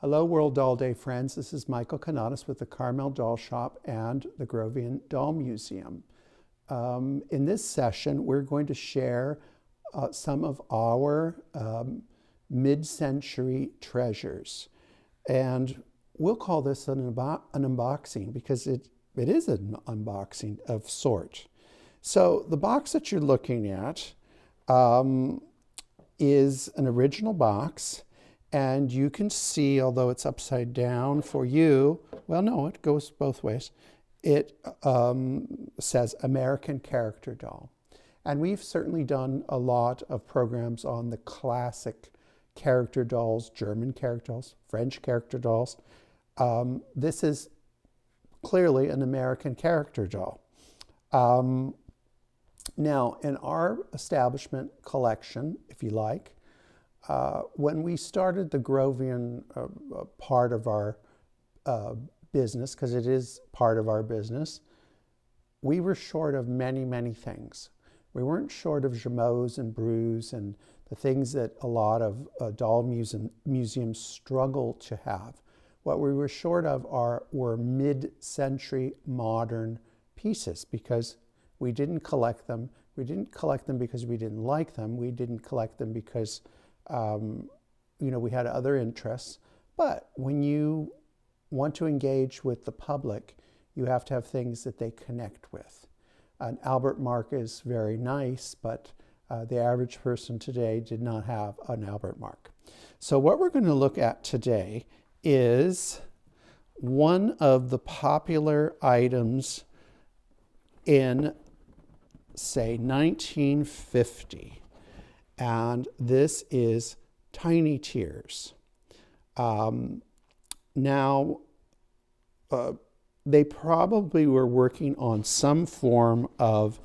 Hello, World Doll Day friends. This is Michael Kanatis with the Carmel Doll Shop and the Grovian Doll Museum. In this session, we're going to share some of our mid-century treasures. And we'll call this an unboxing because it is an unboxing of sort. So the box that you're looking at is an original box. And you can see, although it's upside down for you, well, no, it goes both ways. It says American Character Doll. And we've certainly done a lot of programs on the classic character dolls, German character dolls, French character dolls. This is clearly an American character doll. Now, in our establishment collection, if you like, when we started the Grovian part of our business, because it is part of our business, we were short of many, many things. We weren't short of Jameaus and Brews and the things that a lot of doll museums struggle to have. What we were short of were mid-century modern pieces because we didn't collect them. We didn't collect them because we didn't like them. We didn't collect them because we had other interests. But when you want to engage with the public, you have to have things that they connect with. An Albert Mark is very nice, but the average person today did not have an Albert Mark. So what we're going to look at today is one of the popular items in, say, 1950. And this is Tiny Tears. They probably were working on some form of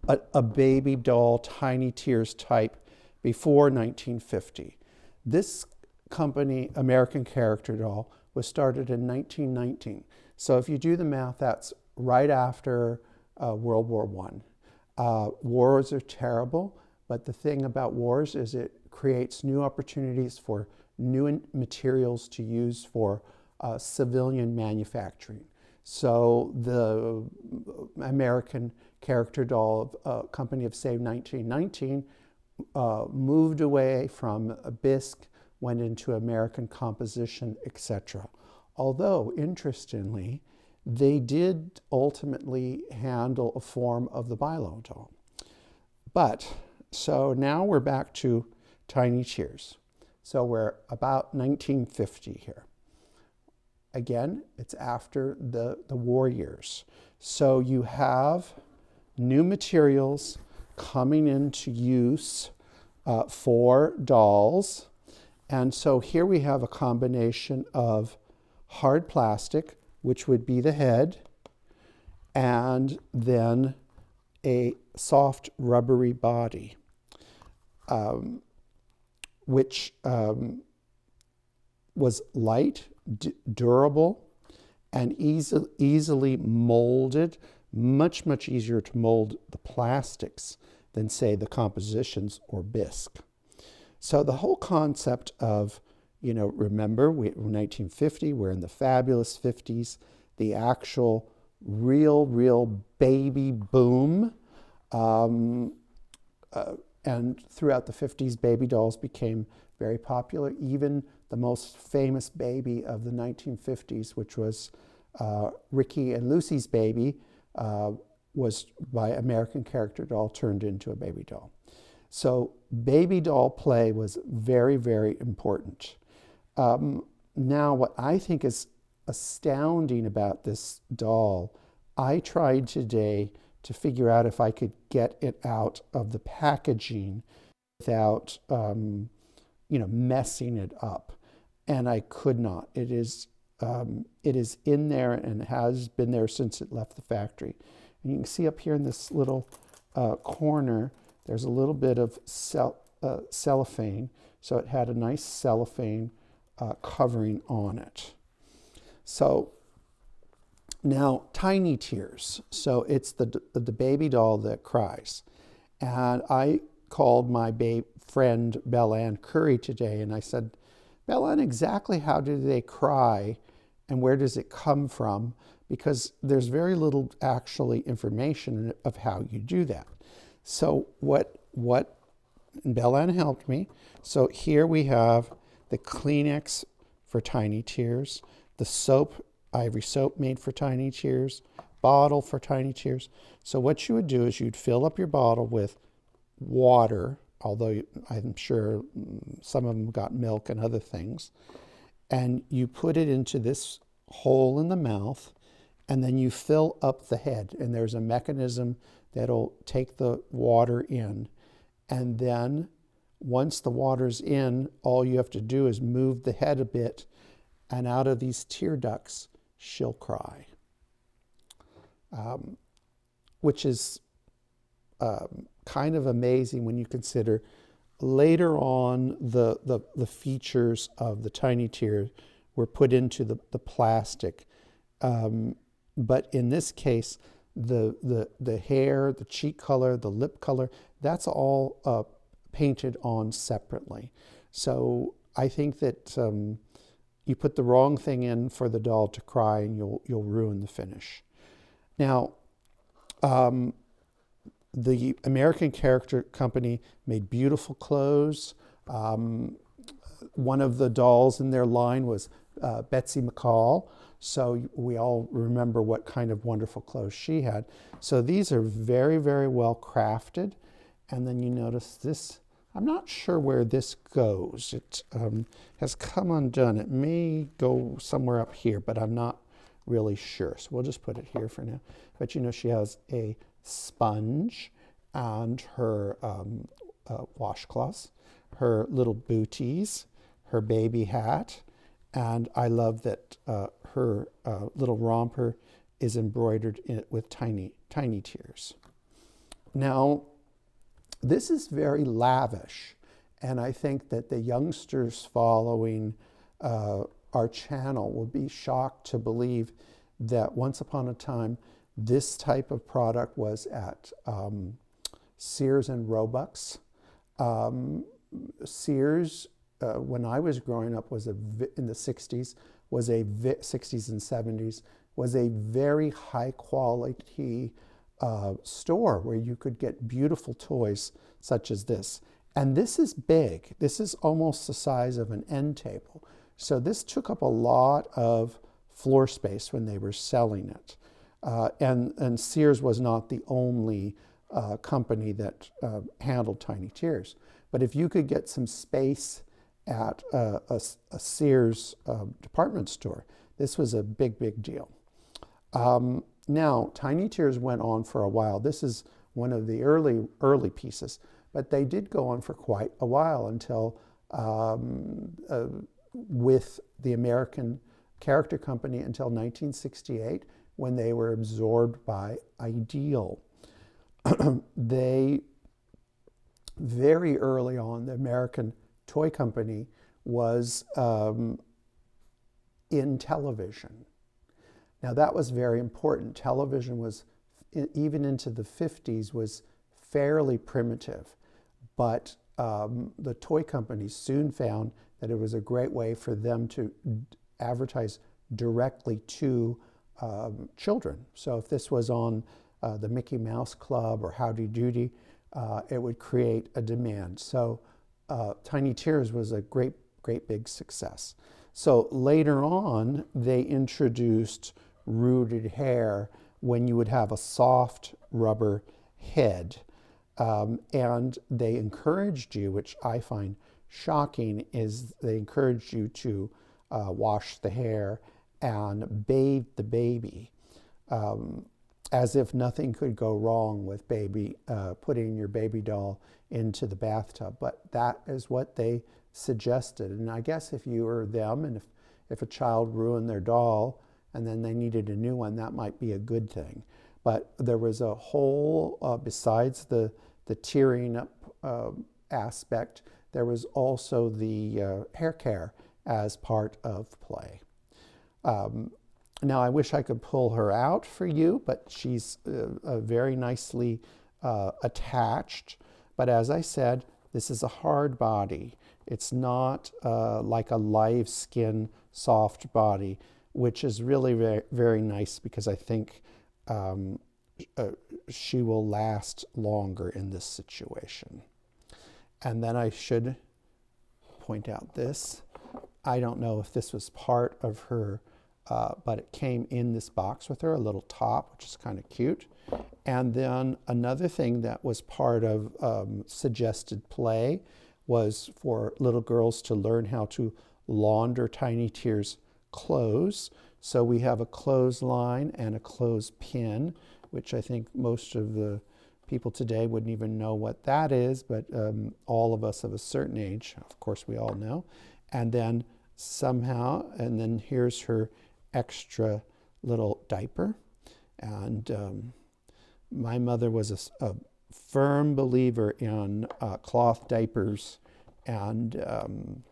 a baby doll Tiny Tears type before 1950. This company, American Character Doll, was started in 1919. So if you do the math, that's right after World War I. Wars are terrible. But the thing about wars is it creates new opportunities for new materials to use for civilian manufacturing. So the American Character Doll company of, say, 1919 moved away from bisque, went into American composition, etc. Although, interestingly, they did ultimately handle a form of the Bilo doll. So now we're back to Tiny Tears. So we're about 1950 here. Again, it's after the war years. So you have new materials coming into use for dolls. And so here we have a combination of hard plastic, which would be the head, and then a soft rubbery body, which was light, durable, and easily molded, much easier to mold the plastics than, say, the compositions or bisque. So the whole concept of, remember, we're 1950, we're in the fabulous 50s, the actual real baby boom. And throughout the 50s, baby dolls became very popular. Even the most famous baby of the 1950s, which was Ricky and Lucy's baby, was by American Character Doll turned into a baby doll. So baby doll play was very important. Now, what I think is astounding about this doll, I tried today to figure out if I could get it out of the packaging without, messing it up. And I could not. It is in there and has been there since it left the factory. And you can see up here in this little corner, there's a little bit of cellophane. So it had a nice cellophane covering on it. So now, Tiny Tears. So it's the baby doll that cries. And I called my friend Belle Ann Curry today, and I said, Bella, exactly how do they cry and where does it come from? Because there's very little actually information of how you do that. So and Bella helped me. So here we have the Kleenex for tiny tears, the soap, ivory soap made for tiny tears, bottle for tiny tears. So what you would do is you'd fill up your bottle with water, although I'm sure some of them got milk and other things, and you put it into this hole in the mouth, and then you fill up the head, and there's a mechanism that'll take the water in, and then once the water's in, all you have to do is move the head a bit, and out of these tear ducts, she'll cry, which is kind of amazing when you consider later on the features of the tiny tear were put into the plastic. But in this case, the hair, the cheek color, the lip color, that's all painted on separately. So I think that you put the wrong thing in for the doll to cry and you'll ruin the finish. Now, the American Character Company made beautiful clothes. One of the dolls in their line was Betsy McCall. So we all remember what kind of wonderful clothes she had. So these are very, very well crafted. And then you notice this, I'm not sure where this goes. It has come undone. It may go somewhere up here, but I'm not really sure. So we'll just put it here for now. But you know, she has a sponge and her washcloths, her little booties, her baby hat, and I love that her little romper is embroidered with tiny tears. Now, this is very lavish, and I think that the youngsters following our channel will be shocked to believe that once upon a time, this type of product was at Sears and Roebuck's. Sears, when I was growing up, was in the 60s, was 60s and 70s, was a very high quality store where you could get beautiful toys such as this. And this is big. This is almost the size of an end table. So this took up a lot of floor space when they were selling it. And Sears was not the only company that handled tiny tears. But if you could get some space at a Sears department store, this was a big, big deal. Now, tiny tears went on for a while. This is one of the early pieces, but they did go on for quite a while until with the American Character Company until 1968, when they were absorbed by Ideal. They, very early on, the American Toy Company was in television. Now that was very important. Television was, even into the 50s, was fairly primitive, but the toy companies soon found that it was a great way for them to advertise directly to children. So if this was on the Mickey Mouse Club or Howdy Doody, it would create a demand. So Tiny Tears was a great big success. So later on, they introduced rooted hair when you would have a soft rubber head. And they encouraged you, which I find shocking, is they encouraged you to wash the hair and bathe the baby, as if nothing could go wrong with putting your baby doll into the bathtub. But that is what they suggested. And I guess if you were them, and if a child ruined their doll and then they needed a new one, that might be a good thing. But there was a whole, besides the tearing up aspect, there was also the hair care as part of play. Now, I wish I could pull her out for you, but she's very nicely attached. But as I said, This is a hard body. It's not like a live skin, soft body, which is really very, very nice because I think she will last longer in this situation. And then I should point out this. I don't know if this was part of her, but it came in this box with her, a little top, which is kind of cute. And then another thing that was part of suggested play was for little girls to learn how to launder Tiny Tears clothes. So we have a clothesline and a clothespin, which I think most of the people today wouldn't even know what that is, but all of us of a certain age, of course we all know. And then somehow, and then here's her extra little diaper. And my mother was a firm believer in cloth diapers, and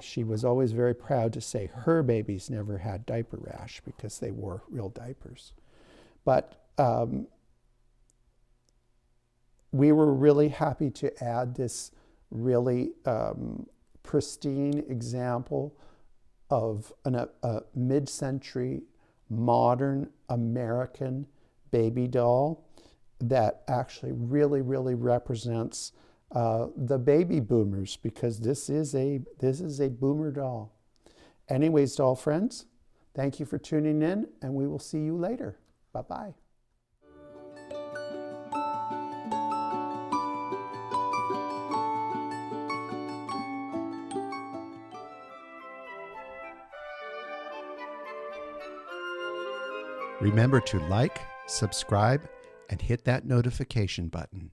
she was always very proud to say her babies never had diaper rash because they wore real diapers. But we were really happy to add this really pristine example of a mid-century modern American baby doll that actually really, really represents the baby boomers, because this is a boomer doll. Anyways, doll friends, thank you for tuning in, and we will see you later. Bye-bye. Remember to like, subscribe, and hit that notification button.